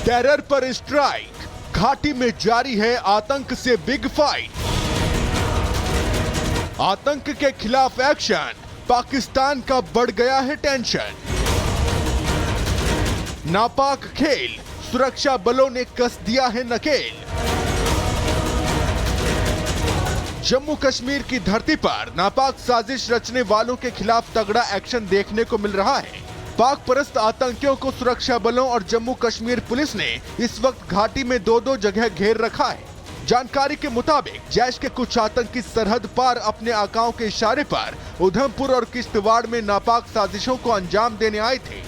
Terror पर strike, घाटी में जारी है आतंक से बिग फाइट। आतंक के खिलाफ एक्शन, पाकिस्तान का बढ़ गया है टेंशन। नापाक खेल, सुरक्षा बलों ने कस दिया है नकेल। जम्मू कश्मीर की धरती पर नापाक साजिश रचने वालों के खिलाफ तगड़ा एक्शन देखने को मिल रहा है। पाक परस्त आतंकियों को सुरक्षा बलों और जम्मू कश्मीर पुलिस ने इस वक्त घाटी में दो जगह घेर रखा है। जानकारी के मुताबिक जैश के कुछ आतंकी सरहद पार अपने आकाओं के इशारे पर उधमपुर और किश्तवाड़ में नापाक साजिशों को अंजाम देने आए थे,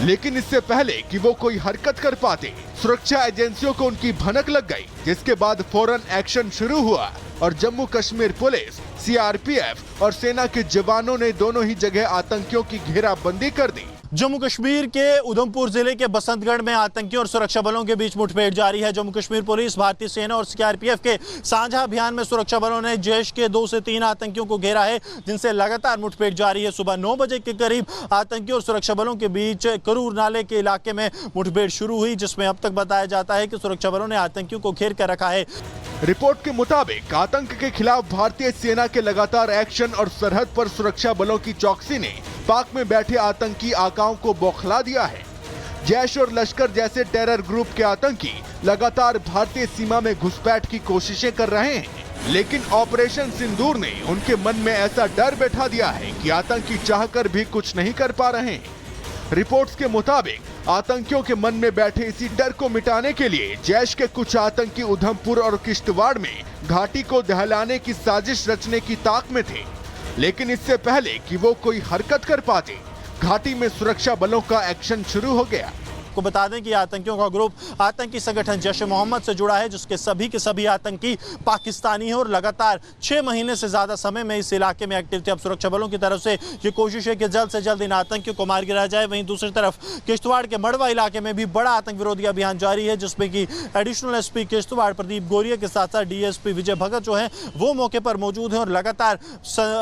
लेकिन इससे पहले कि वो कोई हरकत कर पाते, सुरक्षा एजेंसियों को उनकी भनक लग गई, जिसके बाद फौरन एक्शन शुरू हुआ और जम्मू कश्मीर पुलिस, सीआरपीएफ और सेना के जवानों ने दोनों ही जगह आतंकियों की घेराबंदी कर दी। जम्मू कश्मीर के उधमपुर जिले के बसंतगढ़ में आतंकियों और सुरक्षा बलों के बीच मुठभेड़ जारी है। जम्मू कश्मीर पुलिस, भारतीय सेना और सीआरपीएफ के साझा अभियान में सुरक्षा बलों ने जैश के 2 से 3 आतंकियों को घेरा है, जिनसे लगातार मुठभेड़ जारी है। सुबह 9 बजे के करीब आतंकियों और सुरक्षा बलों के बीच करूर नाले के इलाके में मुठभेड़ शुरू हुई, जिसमें अब तक बताया जाता है कि सुरक्षा बलों ने आतंकियों को घेर कर रखा है। रिपोर्ट के मुताबिक आतंक के खिलाफ भारतीय सेना के लगातार एक्शन और सरहद पर सुरक्षा बलों की चौकसी ने पाक में बैठे आतंकी आकाओं को बौखला दिया है। जैश और लश्कर जैसे टेरर ग्रुप के आतंकी लगातार भारतीय सीमा में घुसपैठ की कोशिशें कर रहे हैं, लेकिन ऑपरेशन सिंदूर ने उनके मन में ऐसा डर बैठा दिया है कि आतंकी चाहकर भी कुछ नहीं कर पा रहे हैं। रिपोर्ट्स के मुताबिक आतंकियों के मन में बैठे इसी डर को मिटाने के लिए जैश के कुछ आतंकी उधमपुर और किश्तवाड़ में घाटी को दहलाने की साजिश रचने की ताक में थे, लेकिन इससे पहले कि वो कोई हरकत कर पाते, घाटी में सुरक्षा बलों का एक्शन शुरू हो गया। को बता दें कि आतंकियों का ग्रुप आतंकी संगठन जैश ए मोहम्मद से जुड़ा है, जिसके सभी के सभी आतंकी पाकिस्तानी हैं और लगातार 6 महीने से ज्यादा समय में इस इलाके में एक्टिव थे। अब सुरक्षा बलों की तरफ से ये कोशिश है कि जल्द से जल्द इन आतंकियों को मार गिराया जाए। वहीं दूसरी तरफ किश्तवाड़ के मड़वा इलाके में भी बड़ा आतंक विरोधी अभियान जारी है, जिसमें कि एडिशनल एसपी किश्तवाड़ प्रदीप गोरिया के साथ साथ डीएसपी विजय भगत जो है वो मौके पर मौजूद हैं और लगातार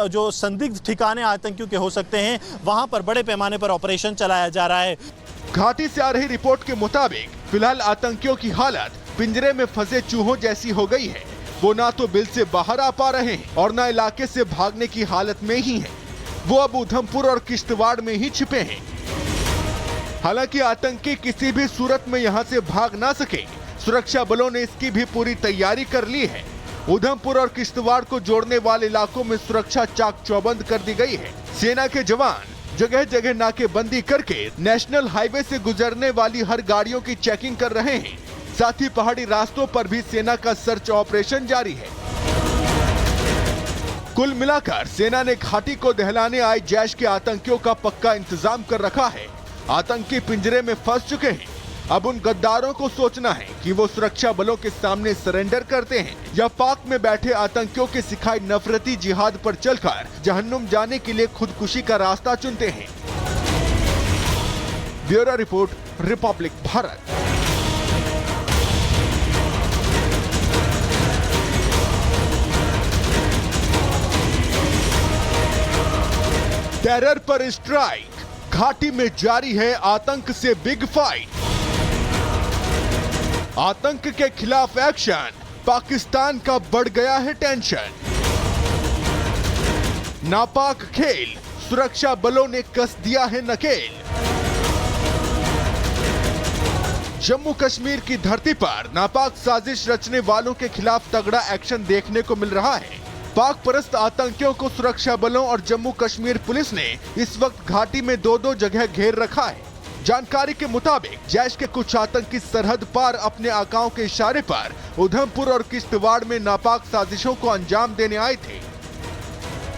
जो संदिग्ध ठिकाने आतंकियों के हो सकते हैं वहां पर बड़े पैमाने पर ऑपरेशन चलाया जा रहा है। घाटी से आ रही रिपोर्ट के मुताबिक फिलहाल आतंकियों की हालत पिंजरे में फंसे चूहों जैसी हो गई है। वो ना तो बिल से बाहर आ पा रहे हैं और ना इलाके से भागने की हालत में ही हैं। वो अब उधमपुर और किश्तवाड़ में ही छिपे हैं। हालांकि आतंकी किसी भी सूरत में यहां से भाग ना सके, सुरक्षा बलों ने इसकी भी पूरी तैयारी कर ली है। उधमपुर और किश्तवाड़ को जोड़ने वाले इलाकों में सुरक्षा चाक चौबंद कर दी गई है। सेना के जवान जगह जगह नाकेबंदी करके नेशनल हाईवे से गुजरने वाली हर गाड़ियों की चेकिंग कर रहे हैं। साथ ही पहाड़ी रास्तों पर भी सेना का सर्च ऑपरेशन जारी है। कुल मिलाकर सेना ने घाटी को दहलाने आए जैश के आतंकियों का पक्का इंतजाम कर रखा है। आतंकी पिंजरे में फंस चुके हैं। अब उन गद्दारों को सोचना है कि वो सुरक्षा बलों के सामने सरेंडर करते हैं या पाक में बैठे आतंकियों के सिखाई नफरती जिहाद पर चलकर जहन्नुम जाने के लिए खुदकुशी का रास्ता चुनते हैं। Bureau report, Republic Bharat. Terror पर स्ट्राइक, घाटी में जारी है आतंक से बिग फाइट। आतंक के खिलाफ एक्शन, पाकिस्तान का बढ़ गया है टेंशन। नापाक खेल, सुरक्षा बलों ने कस दिया है नकेल। जम्मू कश्मीर की धरती पर नापाक साजिश रचने वालों के खिलाफ तगड़ा एक्शन देखने को मिल रहा है। पाक परस्त आतंकियों को सुरक्षा बलों और जम्मू कश्मीर पुलिस ने इस वक्त घाटी में दो जगह घेर रखा है। जानकारी के मुताबिक जैश के कुछ आतंकी सरहद पार अपने आकाओं के इशारे पर उधमपुर और किश्तवाड़ में नापाक साजिशों को अंजाम देने आए थे,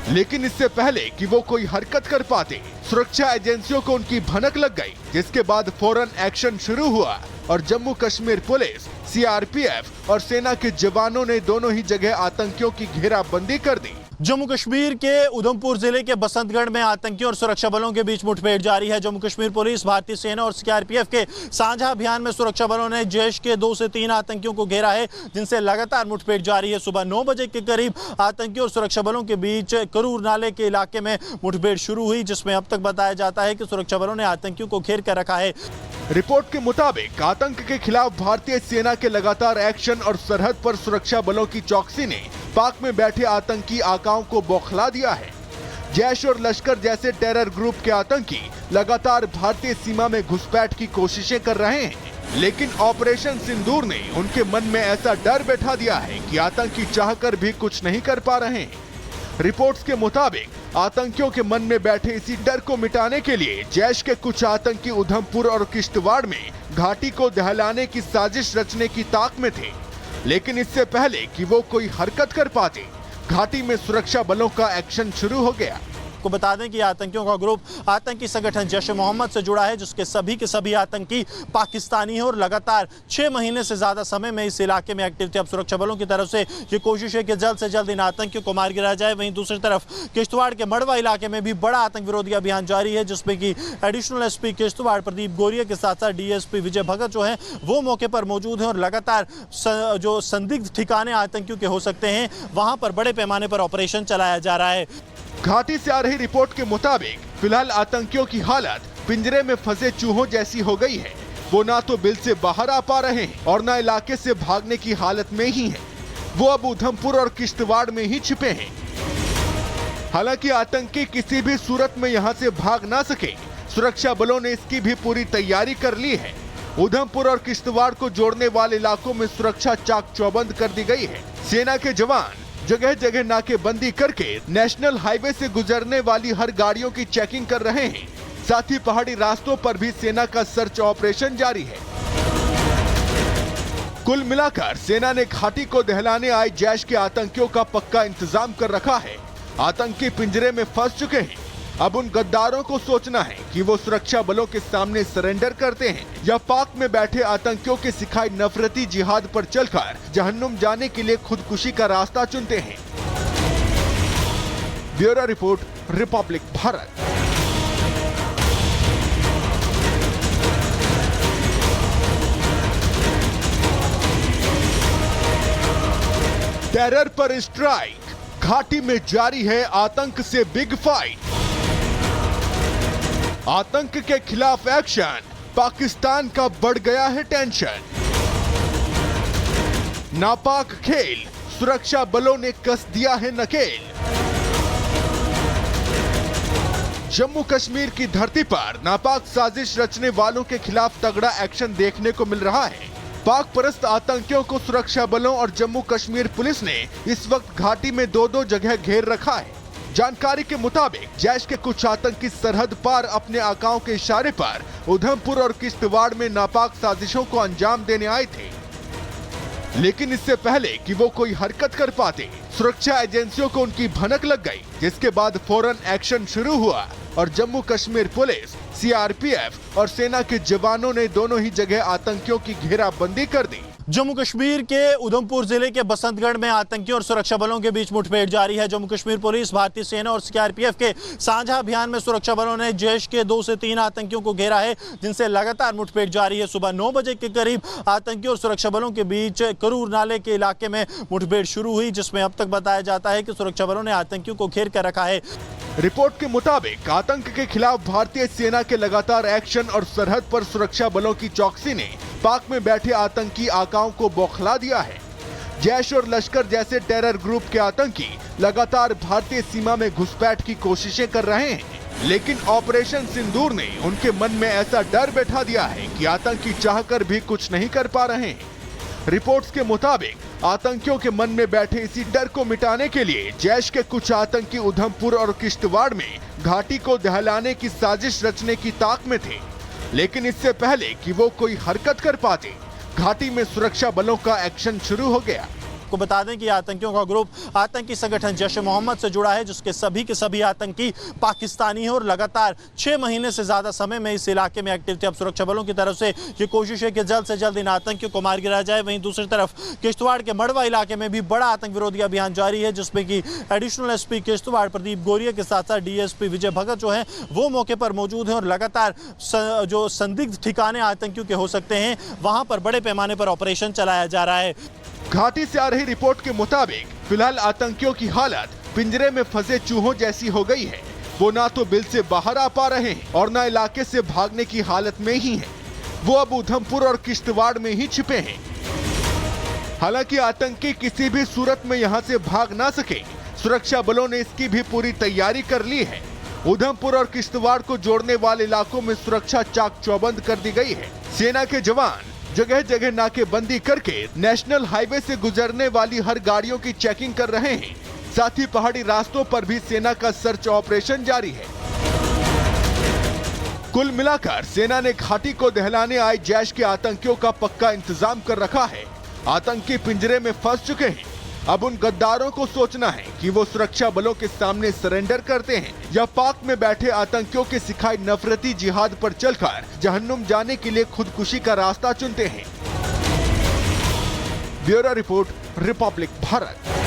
लेकिन इससे पहले कि वो कोई हरकत कर पाते, सुरक्षा एजेंसियों को उनकी भनक लग गई, जिसके बाद फौरन एक्शन शुरू हुआ और जम्मू कश्मीर पुलिस, सीआरपीएफ और सेना के जवानों ने दोनों ही जगह आतंकियों की घेराबंदी कर दी। जम्मू कश्मीर के उधमपुर जिले के बसंतगढ़ में आतंकियों और सुरक्षा बलों के बीच मुठभेड़ जारी है। जम्मू कश्मीर पुलिस, भारतीय सेना और सीआरपीएफ के साझा अभियान में सुरक्षा बलों ने जैश के 2 से 3 आतंकियों को घेरा है, जिनसे लगातार मुठभेड़ जारी है। सुबह 9 बजे के करीब आतंकियों और सुरक्षा बलों के बीच करूर नाले के इलाके में मुठभेड़ शुरू हुई, जिसमें अब तक बताया जाता है कि सुरक्षा बलों ने आतंकियों को घेर कर रखा है। रिपोर्ट के मुताबिक आतंक के खिलाफ भारतीय सेना के लगातार एक्शन और सरहद पर सुरक्षा बलों की चौकसी ने पाक में बैठे आतंकी आकाओं को बौखला दिया है। जैश और लश्कर जैसे टेरर ग्रुप के आतंकी लगातार भारतीय सीमा में घुसपैठ की कोशिशें कर रहे हैं, लेकिन ऑपरेशन सिंदूर ने उनके मन में ऐसा डर बैठा दिया है कि आतंकी चाहकर भी कुछ नहीं कर पा रहे हैं। रिपोर्ट्स के मुताबिक आतंकियों के मन में बैठे इसी डर को मिटाने के लिए जैश के कुछ आतंकी उधमपुर और किश्तवाड़ में घाटी को दहलाने की साजिश रचने की ताक में थे, लेकिन इससे पहले कि वो कोई हरकत कर पाते, घाटी में सुरक्षा बलों का एक्शन शुरू हो गया। को बता दें कि आतंकियों का ग्रुप आतंकी संगठन जैश-ए-मोहम्मद से जुड़ा है, जिसके सभी के सभी आतंकी पाकिस्तानी हैं और लगातार 6 महीने से ज्यादा समय में इस इलाके में एक्टिव थे। अब सुरक्षा बलों की तरफ से ये कोशिश है कि जल्द से जल्द इन आतंकियों को मार गिराया जाए। वहीं दूसरी तरफ किश्तवाड़ के मड़वा इलाके में भी बड़ा आतंक विरोधी अभियान जारी है, जिसमें कि एडिशनल एसपी किश्तवाड़ प्रदीप गोरिया के साथ साथ डीएसपी विजय भगत जो है वो मौके पर मौजूद हैं और लगातार जो संदिग्ध ठिकाने आतंकियों के हो सकते हैं वहां पर बड़े पैमाने पर ऑपरेशन चलाया जा रहा है। घाटी से आ रही रिपोर्ट के मुताबिक फिलहाल आतंकियों की हालत पिंजरे में फंसे चूहों जैसी हो गई है। वो ना तो बिल से बाहर आ पा रहे हैं और ना इलाके से भागने की हालत में ही हैं। वो अब उधमपुर और किश्तवाड़ में ही छिपे हैं। हालांकि आतंकी किसी भी सूरत में यहां से भाग ना सके, सुरक्षा बलों ने इसकी भी पूरी तैयारी कर ली है। उधमपुर और किश्तवाड़ को जोड़ने वाले इलाकों में सुरक्षा चाक चौबंद कर दी गई है। सेना के जवान जगह जगह नाकेबंदी करके नेशनल हाईवे से गुजरने वाली हर गाड़ियों की चेकिंग कर रहे हैं। साथ ही पहाड़ी रास्तों पर भी सेना का सर्च ऑपरेशन जारी है। कुल मिलाकर सेना ने घाटी को दहलाने आए जैश के आतंकियों का पक्का इंतजाम कर रखा है। आतंकी पिंजरे में फंस चुके हैं। अब उन गद्दारों को सोचना है कि वो सुरक्षा बलों के सामने सरेंडर करते हैं या पाक में बैठे आतंकियों के सिखाई नफरती जिहाद पर चलकर जहन्नुम जाने के लिए खुदकुशी का रास्ता चुनते हैं। Bureau report, Republic Bharat. Terror पर स्ट्राइक, घाटी में जारी है आतंक से बिग फाइट। आतंक के खिलाफ एक्शन, पाकिस्तान का बढ़ गया है टेंशन। नापाक खेल, सुरक्षा बलों ने कस दिया है नकेल। जम्मू कश्मीर की धरती पर नापाक साजिश रचने वालों के खिलाफ तगड़ा एक्शन देखने को मिल रहा है। पाक परस्त आतंकियों को सुरक्षा बलों और जम्मू कश्मीर पुलिस ने इस वक्त घाटी में 2-2 जगह घेर रखा है। जानकारी के मुताबिक जैश के कुछ आतंकी सरहद पार अपने आकाओं के इशारे पर उधमपुर और किश्तवाड़ में नापाक साजिशों को अंजाम देने आए थे, लेकिन इससे पहले कि वो कोई हरकत कर पाते, सुरक्षा एजेंसियों को उनकी भनक लग गई, जिसके बाद फौरन एक्शन शुरू हुआ और जम्मू कश्मीर पुलिस, सीआरपीएफ और सेना के जवानों ने दोनों ही जगह आतंकियों की घेराबंदी कर दी। जम्मू कश्मीर के उधमपुर जिले के बसंतगढ़ में आतंकियों और सुरक्षा बलों के बीच मुठभेड़ जारी है। जम्मू कश्मीर पुलिस, भारतीय सेना और सीआरपीएफ के साझा अभियान में सुरक्षा बलों ने जैश के 2 से 3 आतंकियों को घेरा है, जिनसे लगातार मुठभेड़ जारी है। सुबह 9 बजे के करीब आतंकियों और सुरक्षा बलों के बीच करूर नाले के इलाके में मुठभेड़ शुरू हुई, जिसमें अब तक बताया जाता है कि सुरक्षा बलों ने आतंकियों को घेर कर रखा है। रिपोर्ट के मुताबिक आतंक के खिलाफ भारतीय सेना के लगातार एक्शन और सरहद पर सुरक्षा बलों की चौकसी ने पाक में बैठे आतंकी आकाओं को बौखला दिया है। जैश और लश्कर जैसे टेरर ग्रुप के आतंकी लगातार भारतीय सीमा में घुसपैठ की कोशिशें कर रहे हैं, लेकिन ऑपरेशन सिंदूर ने उनके मन में ऐसा डर बैठा दिया है कि आतंकी चाहकर भी कुछ नहीं कर पा रहे हैं। रिपोर्ट्स के मुताबिक आतंकियों के मन में बैठे इसी डर को मिटाने के लिए जैश के कुछ आतंकी उधमपुर और किश्तवाड़ में घाटी को दहलाने की साजिश रचने की ताक में थे, लेकिन इससे पहले कि वो कोई हरकत कर पाते, घाटी में सुरक्षा बलों का एक्शन शुरू हो गया। आपको बता दें कि आतंकियों का ग्रुप आतंकी संगठन जैश-ए-मोहम्मद से जुड़ा है, जिसके सभी के सभी आतंकी पाकिस्तानी हैं और लगातार 6 महीने से ज्यादा समय में इस इलाके में एक्टिव थे। अब सुरक्षा बलों की तरफ से ये कोशिश है कि जल्द से जल्द इन आतंकियों को मार गिराया जाए। वहीं दूसरी तरफ किश्तवाड़ के मड़वा इलाके में भी बड़ा आतंक विरोधी अभियान जारी है, जिसमें कि एडिशनल एसपी किश्तवाड़ प्रदीप गोरिया के साथ साथ डीएसपी विजय भगत जो है वो मौके पर मौजूद हैं और लगातार जो संदिग्ध ठिकाने आतंकियों के हो सकते हैं वहां पर बड़े पैमाने पर ऑपरेशन चलाया जा रहा है। घाटी से आ रही रिपोर्ट के मुताबिक फिलहाल आतंकियों की हालत पिंजरे में फंसे चूहों जैसी हो गई है। वो ना तो बिल से बाहर आ पा रहे हैं और ना इलाके से भागने की हालत में ही हैं। वो अब उधमपुर और किश्तवाड़ में ही छिपे हैं। हालांकि आतंकी किसी भी सूरत में यहां से भाग ना सके, सुरक्षा बलों ने इसकी भी पूरी तैयारी कर ली है। उधमपुर और किश्तवाड़ को जोड़ने वाले इलाकों में सुरक्षा चाक चौबंद कर दी गई है। सेना के जवान जगह जगह नाकेबंदी करके नेशनल हाईवे से गुजरने वाली हर गाड़ियों की चेकिंग कर रहे हैं। साथ ही पहाड़ी रास्तों पर भी सेना का सर्च ऑपरेशन जारी है। कुल मिलाकर सेना ने घाटी को दहलाने आए जैश के आतंकियों का पक्का इंतजाम कर रखा है। आतंकी पिंजरे में फंस चुके हैं। अब उन गद्दारों को सोचना है कि वो सुरक्षा बलों के सामने सरेंडर करते हैं या पाक में बैठे आतंकियों के सिखाए नफरती जिहाद पर चलकर जहन्नुम जाने के लिए खुदकुशी का रास्ता चुनते हैं। Bureau report, Republic Bharat.